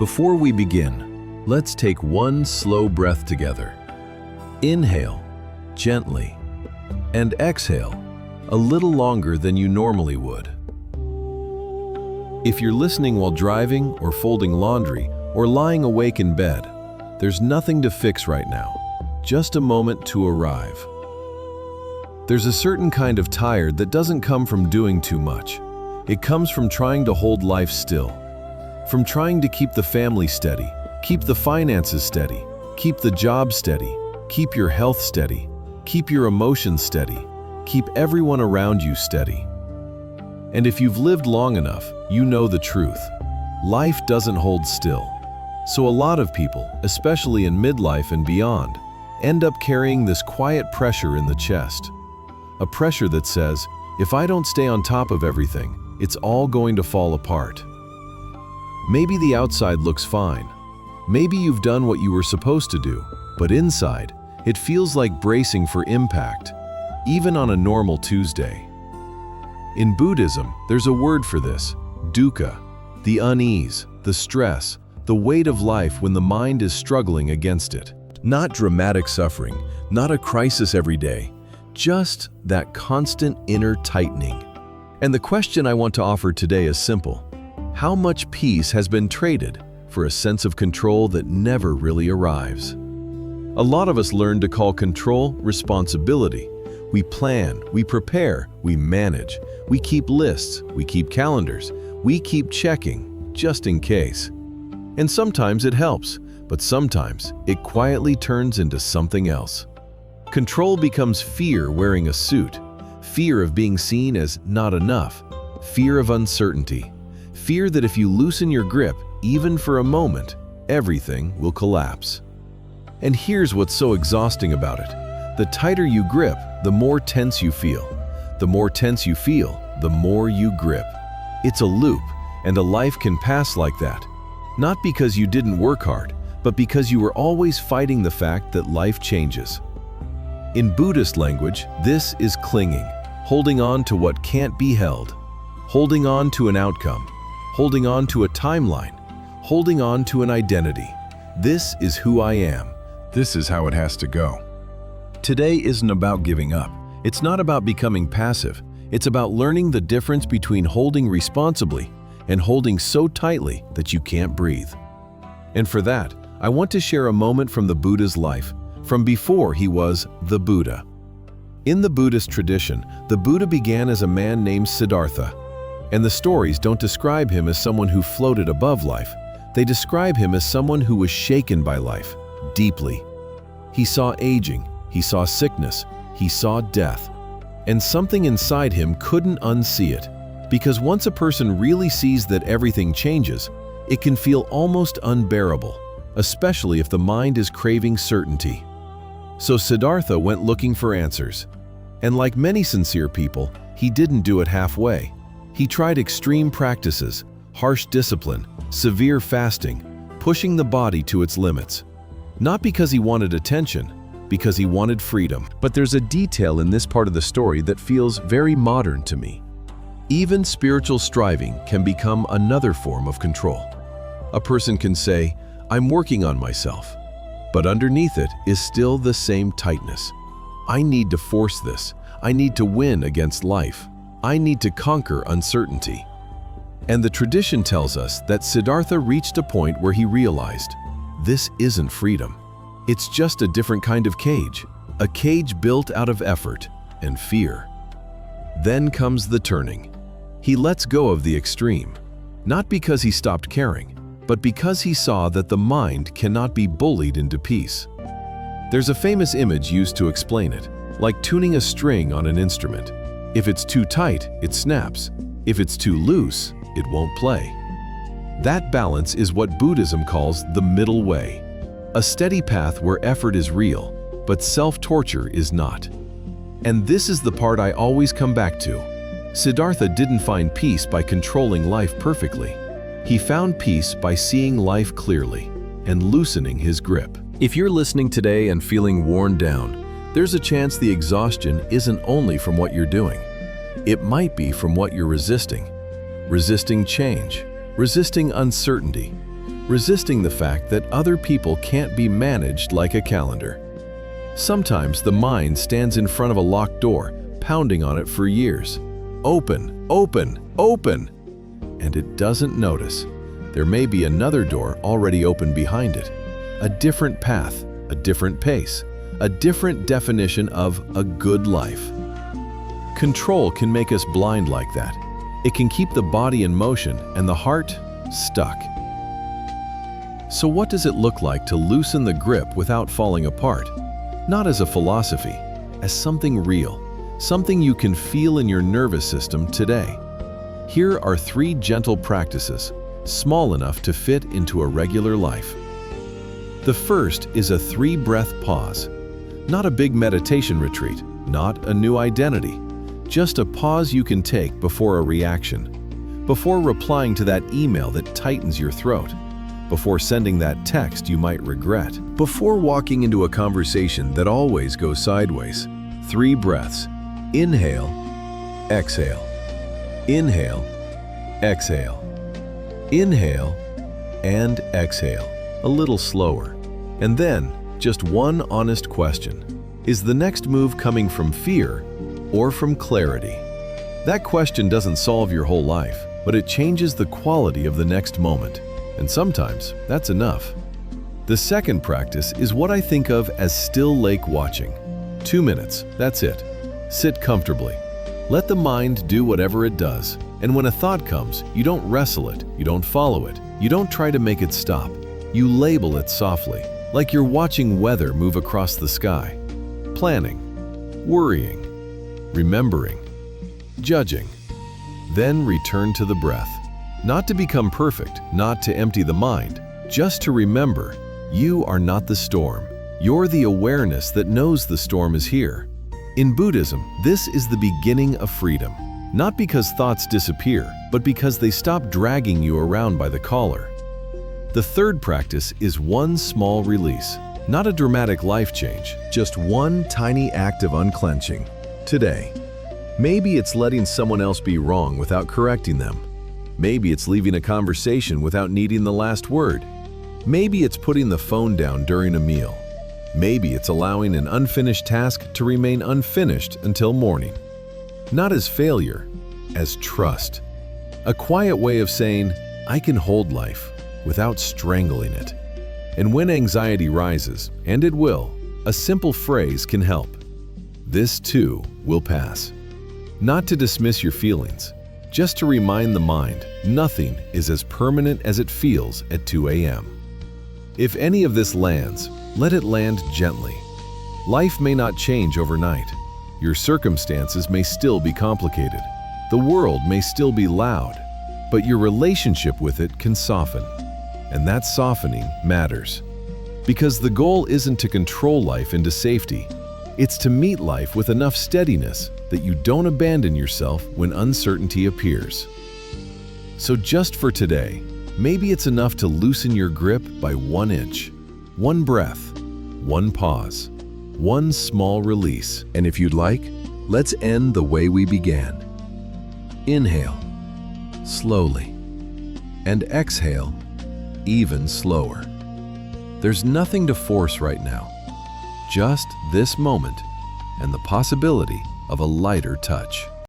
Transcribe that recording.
Before we begin, let's take one slow breath together. Inhale, gently, and exhale, a little longer than you normally would. If you're listening while driving or folding laundry or lying awake in bed, there's nothing to fix right now, just a moment to arrive. There's a certain kind of tired that doesn't come from doing too much. It comes from trying to hold life still, from trying to keep the family steady, keep the finances steady, keep the job steady, keep your health steady, keep your emotions steady, keep everyone around you steady. And if you've lived long enough, you know the truth. Life doesn't hold still. So a lot of people, especially in midlife and beyond, end up carrying this quiet pressure in the chest. A pressure that says, if I don't stay on top of everything, it's all going to fall apart. Maybe the outside looks fine. Maybe you've done what you were supposed to do, but inside, it feels like bracing for impact, even on a normal Tuesday. In Buddhism, there's a word for this, dukkha, the unease, the stress, the weight of life when the mind is struggling against it. Not dramatic suffering, not a crisis every day, just that constant inner tightening. And the question I want to offer today is simple. How much peace has been traded for a sense of control that never really arrives? A lot of us learn to call control responsibility. We plan, we prepare, we manage, we keep lists, we keep calendars, we keep checking, just in case. And sometimes it helps, but sometimes it quietly turns into something else. Control becomes fear wearing a suit, fear of being seen as not enough, fear of uncertainty, fear that if you loosen your grip, even for a moment, everything will collapse. And here's what's so exhausting about it. The tighter you grip, the more tense you feel. The more tense you feel, the more you grip. It's a loop, and a life can pass like that. Not because you didn't work hard, but because you were always fighting the fact that life changes. In Buddhist language, this is clinging, holding on to what can't be held, holding on to an outcome, holding on to a timeline, holding on to an identity. This is who I am. This is how it has to go. Today isn't about giving up. It's not about becoming passive. It's about learning the difference between holding responsibly and holding so tightly that you can't breathe. And for that, I want to share a moment from the Buddha's life, from before he was the Buddha. In the Buddhist tradition, the Buddha began as a man named Siddhartha, and the stories don't describe him as someone who floated above life. They describe him as someone who was shaken by life, deeply. He saw aging, he saw sickness, he saw death, and something inside him couldn't unsee it. Because once a person really sees that everything changes, it can feel almost unbearable, especially if the mind is craving certainty. So Siddhartha went looking for answers. And like many sincere people, he didn't do it halfway. He tried extreme practices, harsh discipline, severe fasting, pushing the body to its limits. Not because he wanted attention, because he wanted freedom. But there's a detail in this part of the story that feels very modern to me. Even spiritual striving can become another form of control. A person can say, I'm working on myself, but underneath it is still the same tightness. I need to force this. I need to win against life. I need to conquer uncertainty. And the tradition tells us that Siddhartha reached a point where he realized, this isn't freedom. It's just a different kind of cage, a cage built out of effort and fear. Then comes the turning. He lets go of the extreme, not because he stopped caring, but because he saw that the mind cannot be bullied into peace. There's a famous image used to explain it, like tuning a string on an instrument. If it's too tight, it snaps. If it's too loose, it won't play. That balance is what Buddhism calls the middle way, a steady path where effort is real, but self-torture is not. And this is the part I always come back to. Siddhartha didn't find peace by controlling life perfectly. He found peace by seeing life clearly and loosening his grip. If you're listening today and feeling worn down, there's a chance the exhaustion isn't only from what you're doing. It might be from what you're resisting. Resisting change, resisting uncertainty, resisting the fact that other people can't be managed like a calendar. Sometimes the mind stands in front of a locked door, pounding on it for years. Open, open, open! And it doesn't notice. There may be another door already open behind it. A different path, a different pace, a different definition of a good life. Control can make us blind like that. It can keep the body in motion and the heart stuck. So what does it look like to loosen the grip without falling apart? Not as a philosophy, as something real, something you can feel in your nervous system today. Here are 3 gentle practices, small enough to fit into a regular life. The first is a 3-breath pause. Not a big meditation retreat, not a new identity, just a pause you can take before a reaction, before replying to that email that tightens your throat, before sending that text you might regret, before walking into a conversation that always goes sideways. 3 breaths. Inhale, exhale. Inhale, exhale. Inhale and exhale, a little slower. And then, just one honest question. Is the next move coming from fear or from clarity? That question doesn't solve your whole life, but it changes the quality of the next moment. And sometimes, that's enough. The second practice is what I think of as still lake watching. 2 minutes, that's it. Sit comfortably. Let the mind do whatever it does. And when a thought comes, you don't wrestle it, you don't follow it, you don't try to make it stop. You label it softly, like you're watching weather move across the sky. Planning, worrying, remembering, judging. Then return to the breath. Not to become perfect, not to empty the mind, just to remember, you are not the storm. You're the awareness that knows the storm is here. In Buddhism, this is the beginning of freedom. Not because thoughts disappear, but because they stop dragging you around by the collar. The third practice is one small release. Not a dramatic life change, just one tiny act of unclenching. Today. Maybe it's letting someone else be wrong without correcting them. Maybe it's leaving a conversation without needing the last word. Maybe it's putting the phone down during a meal. Maybe it's allowing an unfinished task to remain unfinished until morning. Not as failure, as trust. A quiet way of saying, I can hold life without strangling it. And when anxiety rises, and it will, a simple phrase can help. This too will pass. Not to dismiss your feelings, just to remind the mind nothing is as permanent as it feels at 2 a.m. If any of this lands, let it land gently. Life may not change overnight. Your circumstances may still be complicated. The world may still be loud, but your relationship with it can soften. And that softening matters. Because the goal isn't to control life into safety. It's to meet life with enough steadiness that you don't abandon yourself when uncertainty appears. So just for today, maybe it's enough to loosen your grip by 1 inch. 1 breath, 1 pause, 1 small release. And if you'd like, let's end the way we began. Inhale, slowly, and exhale, even slower. There's nothing to force right now, just this moment and the possibility of a lighter touch.